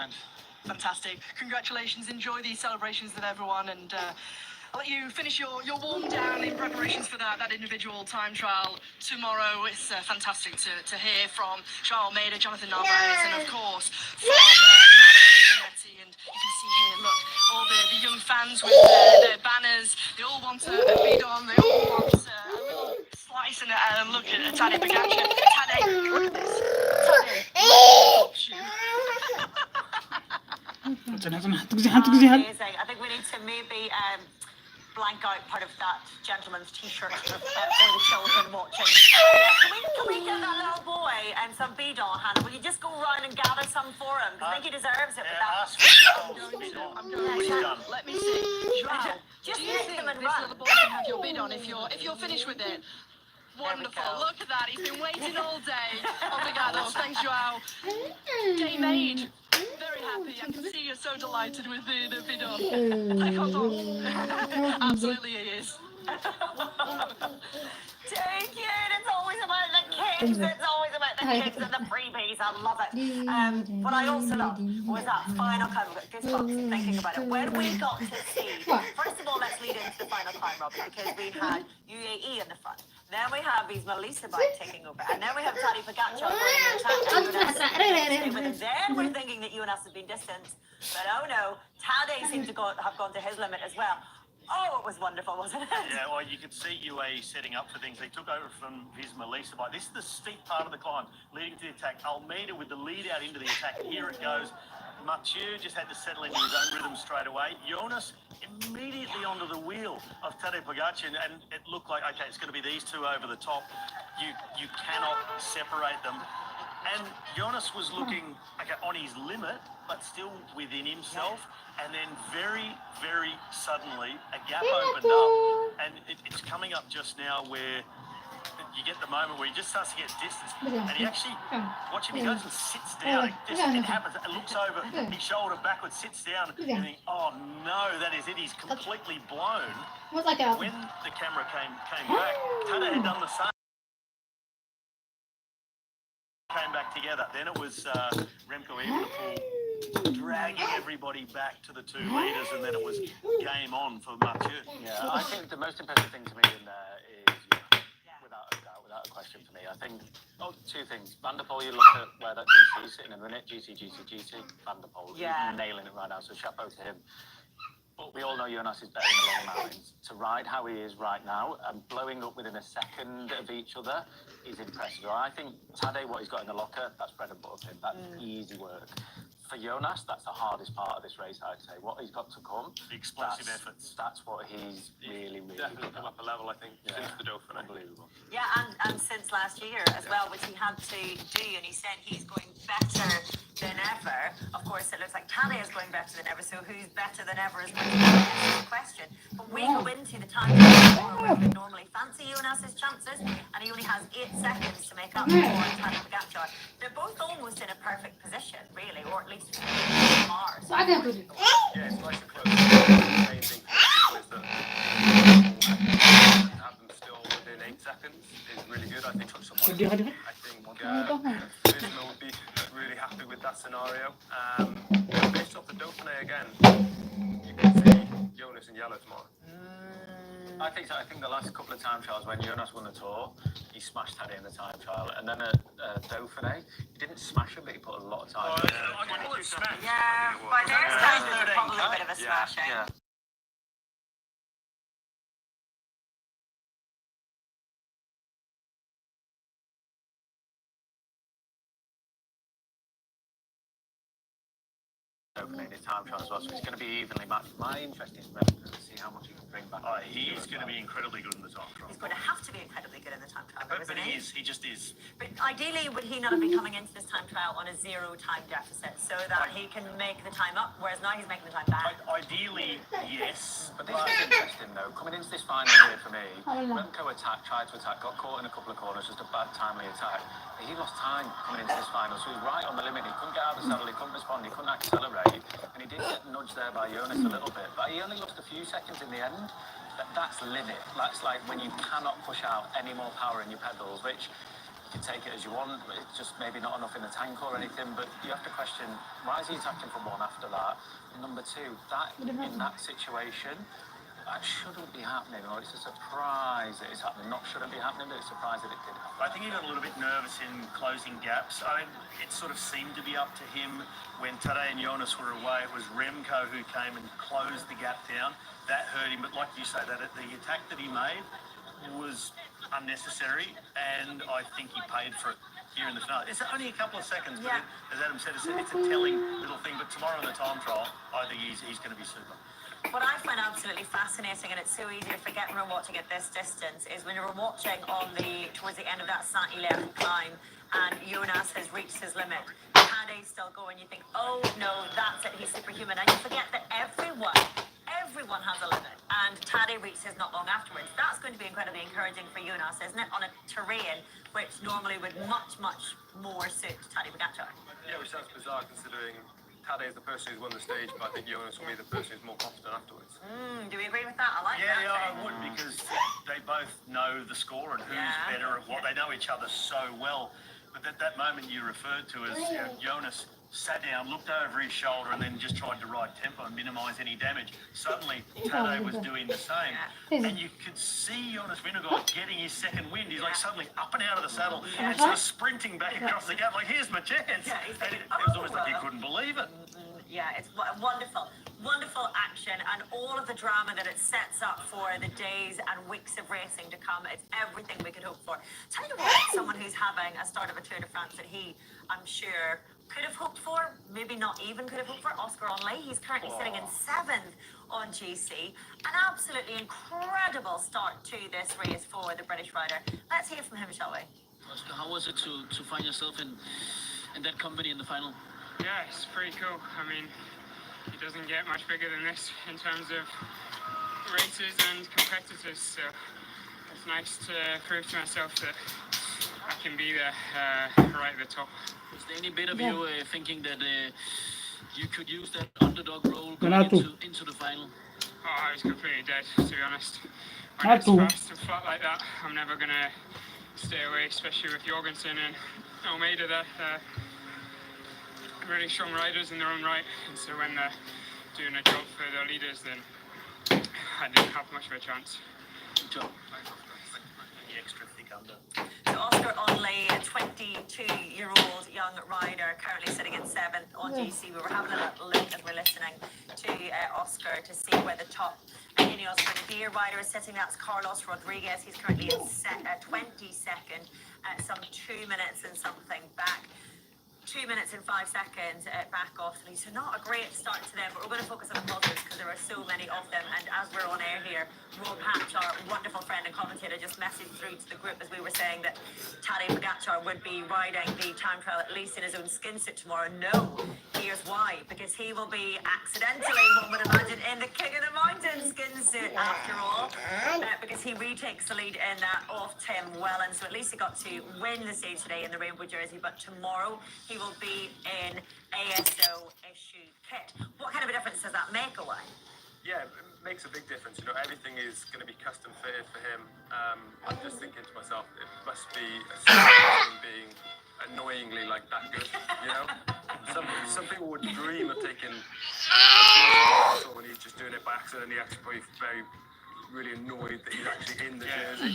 weekend. Fantastic. Congratulations. Enjoy these celebrations with everyone, and I'll let you finish your warm down in preparations for that individual time trial tomorrow. It's fantastic to hear from Joao Almeida, Jonathan Narvaez, and of course from Nano Ginetti. And you can see here, look, all the young fans with their banners. They all want a bidon. They all want a little slice and look at Tadej Pogacar. Tadej, look at this. Tadej, look Amazing. I think we need to maybe blank out part of that gentleman's t-shirt for the children watching. Can we get that little boy and some bidon, Hannah? Will you just go round and gather some for him? Because I think he deserves it. I'm going. Let me see. Joao, do you think this little boy can have your bidon if you're finished with it? Wonderful. Look at that. He's been waiting all day. Obrigado. Thanks, Joao. Day made. Very happy. I can see you're so delighted with the bidon. I can't talk. Absolutely he is. Thank you. It's always about the kids. It's always about the kids and the freebies. I love it. What I also love was that final climb. Goosebumps thinking about it. When we got to see, first of all, let's lead into the final climb, Robbie, because we had UAE in the front. Then we have Ismail Lissabite taking over. And then we have Tadej Pogacar going to attack. Then we're thinking that UNS has been distanced. But oh no, Tadej seemed to have gone to his limit as well. Oh, it was wonderful, wasn't it? Yeah, well, you could see UAE setting up for things. They took over from Ismail Lissabite. This is the steep part of the climb leading to the attack. Almeida with the lead out into the attack. Here it goes. Mathieu just had to settle into his own rhythm straight away. Jonas immediately onto the wheel of Tadej Pogacar, and it looked like, okay, it's going to be these two over the top. You cannot separate them. And Jonas was looking on his limit, but still within himself. And then very, very suddenly, a gap opened up. And it's coming up just now where you get the moment where he just starts to get distance. And he actually, watch him, he goes and sits down. It happens. It looks over his shoulder backwards, sits down. And think, oh no, that is it. He's completely blown. When the camera came back, Tadej had done the same. Came back together. Then it was Remco Evenepoel dragging everybody back to the 2 leaders, and then it was game on for Mathieu. Yeah, I think the most impressive thing to me in there is, without a doubt, without a question for me, I think, two things. Van der Poel, you look at where that GC is sitting in a minute, GC, Van der Poel, nailing it right now, so chapeau to him. But we all know Jonas is better in the long mountains. To ride how he is right now and blowing up within a second of each other is impressive. I think Tadej, what he's got in the locker, that's bread and butter for him. That's easy work. For Jonas, that's the hardest part of this race, I'd say. What he's got to come, the explosive efforts. That's what he's really definitely come up a level, I think, since the Dauphiné. Unbelievable. Yeah, and since last year as well, which he had to do, and he said he's going better than ever. Of course, it looks like Tadej is going better than ever, so who's better than ever is going to be the question. But we go into the time where we would normally fancy Jonas's chances, and he only has 8 seconds to make up for Tadej Pogacar. They're both almost in a perfect position, really, or at least are. So yeah, it's nice and close. The main thing for people is that have them still within 8 seconds is really good. I think I think Visma would be really happy with that scenario. Based off the Dauphiné again, you can see Jonas in yellow tomorrow. I think so. I think the last couple of time trials when Jonas won the Tour, he smashed Tadej in the time trial, and then at Dauphiné, he didn't smash him, but he put a lot of time. Yeah, by their standards, it's probably a bit of a smashing. Yeah. Opening his time trial as well, so it's going to be evenly matched. My interest is to see how much he can bring back. He's going to be incredibly good in the time trial. He's going to have to be incredibly good in the time trial, But isn't he is. He just is. But ideally, would he not have been coming into this time trial on a 0 time deficit so that he can make the time up, whereas now he's making the time back? Ideally, yes. But this is interesting though. Coming into this final here for me, Remco tried to attack, got caught in a couple of corners, just a bad timely attack. He lost time coming into this final, so he was right on the limit. He couldn't get out of the saddle, he couldn't respond, he couldn't accelerate, and he did get nudged there by Jonas a little bit, but he only lost a few seconds in the end. That's limit. That's like when you cannot push out any more power in your pedals, which you can take it as you want, but it's just maybe not enough in the tank or anything. But you have to question, why is he attacking for one after that? And number two, that in that situation, that shouldn't be happening, or it's a surprise that it's happening. Not shouldn't be happening, but it's a surprise that it did happen. I think he got a little bit nervous in closing gaps. I mean, it sort of seemed to be up to him when Tadej and Jonas were away. It was Remco who came and closed the gap down. That hurt him, but like you say, that the attack that he made was unnecessary, and I think he paid for it here in the finale. It's only a couple of seconds, but as Adam said, it's a telling little thing. But tomorrow in the time trial, I think he's going to be super. What I find absolutely fascinating, and it's so easy to forget when we're watching at this distance, is when you're watching towards the end of that Saint-Hilaire climb, and Jonas has reached his limit. Tadej's still going. You think, oh no, that's it. He's superhuman, and you forget that everyone has a limit, and Tadej reached his not long afterwards. That's going to be incredibly encouraging for Jonas, isn't it? On a terrain which normally would much more suit Tadej Pogačar. Yeah, which sounds bizarre considering Tadej is the person who's won the stage, but I think Jonas will be the person who's more confident afterwards. Do we agree with that? I like that. Yeah, I would, because they both know the score and who's better at what. They know each other so well. But that moment you referred to as Jonas sat down, looked over his shoulder, and then just tried to ride tempo and minimise any damage. Suddenly, Tadej was doing the same. And you could see Jonas Vingegaard getting his second wind. He's like suddenly up and out of the saddle and sort of sprinting back across the gap, like, here's my chance. And it was almost like he couldn't believe it. Yeah, it's wonderful action, and all of the drama that it sets up for the days and weeks of racing to come. It's everything we could hope for. Tell you what, someone who's having a start of a Tour de France that he, I'm sure, could have hoped for, maybe not even could have hoped for, Oscar Onlay. He's currently sitting in 7th on GC. An absolutely incredible start to this race for the British rider. Let's hear from him, shall we? Oscar, how was it to find yourself in that company in the final? Yeah, it's pretty cool. I mean, it doesn't get much bigger than this in terms of racers and competitors, so it's nice to prove to myself that I can be there right at the top. Was there any bit of you thinking that you could use that underdog role going into the final? Oh, I was completely dead, to be honest. When it's fast and flat like that, I'm never going to stay away, especially with Jorgensen and Almeida. They're really strong riders in their own right, and so when they're doing a job for their leaders, then I didn't have much of a chance. Good job. The extra thick under. So Oscar Onlay, a 22-year-old young rider, currently sitting in 7th on GC. We were having a little look as we're listening to Oscar to see where the top Ineos Grenadier rider is sitting. That's Carlos Rodriguez. He's currently in 22nd, some 2 minutes and something back. 2 minutes and 5 seconds back off. So not a great start to them, but we're going to focus on the positives because there are so many of them. And as we're on air here, Rob Hatch, our wonderful friend and commentator, just messaged through to the group as we were saying that Tadej Pogačar would be riding the time trial at least in his own skin suit tomorrow. No, here's why. Because he will be accidentally, one would imagine, in the King of the Mountain skin suit after all. Because he retakes the lead in that off Tim Wellens. So at least he got to win the stage today in the rainbow jersey. But tomorrow he will be in ASO issued kit. What kind of a difference does that make away? Yeah, it makes a big difference. You know, everything is going to be custom fitted for him. I'm just thinking to myself, it must be a situation being annoyingly like that good. You know, some people would dream of taking a jersey when he's just doing it by accident. He actually probably really annoyed that he's actually in the jersey.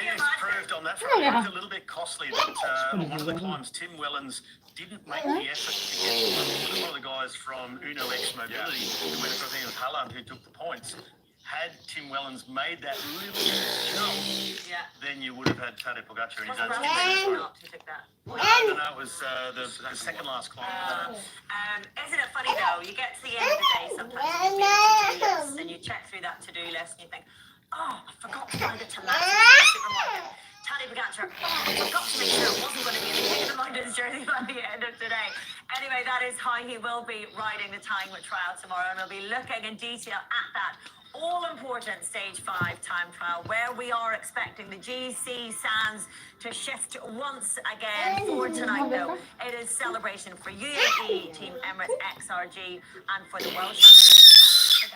It's proved on that front. It was a little bit costly that on one of the climbs, Tim Wellens didn't make the effort to get one of the guys from Uno X Mobility, who went across, I think it was Halland who took the points. Had Tim Wellens made that little jump, then you would have had Tadej Pogačar in his own skin. Not who took that. No, it was the second last climb. Isn't it funny though? You get to the end of the day sometimes and you make a to-do list and you check through that to-do list and you think, oh, I forgot to find it to match the supermarket. Tadej Pogačar, I forgot to make sure it wasn't going to be in the King of the Mountains jersey by the end of today. Anyway, that is how he will be riding the time trial tomorrow, and we'll be looking in detail at that all-important Stage 5 time trial, where we are expecting the GC sands to shift once again for tonight, though. It is celebration for UAE, Team Emirates XRG, and for the World Championship.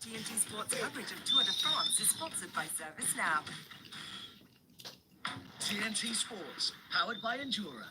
TNT Sports coverage of Tour de France is sponsored by ServiceNow. TNT Sports, powered by Endura.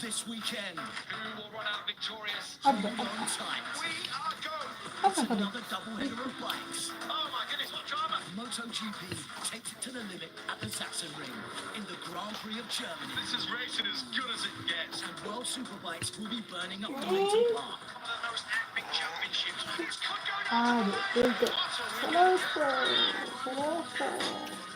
This weekend, Who will run out victorious? on tight. We are going. Another double-header of bikes. Oh my goodness, what drama! MotoGP takes it to the limit at the Sachsenring in the Grand Prix of Germany. This is racing as good as it gets. And World Superbikes will be burning up Donington Park. One of the most epic championships. This could go down to the line. What a win.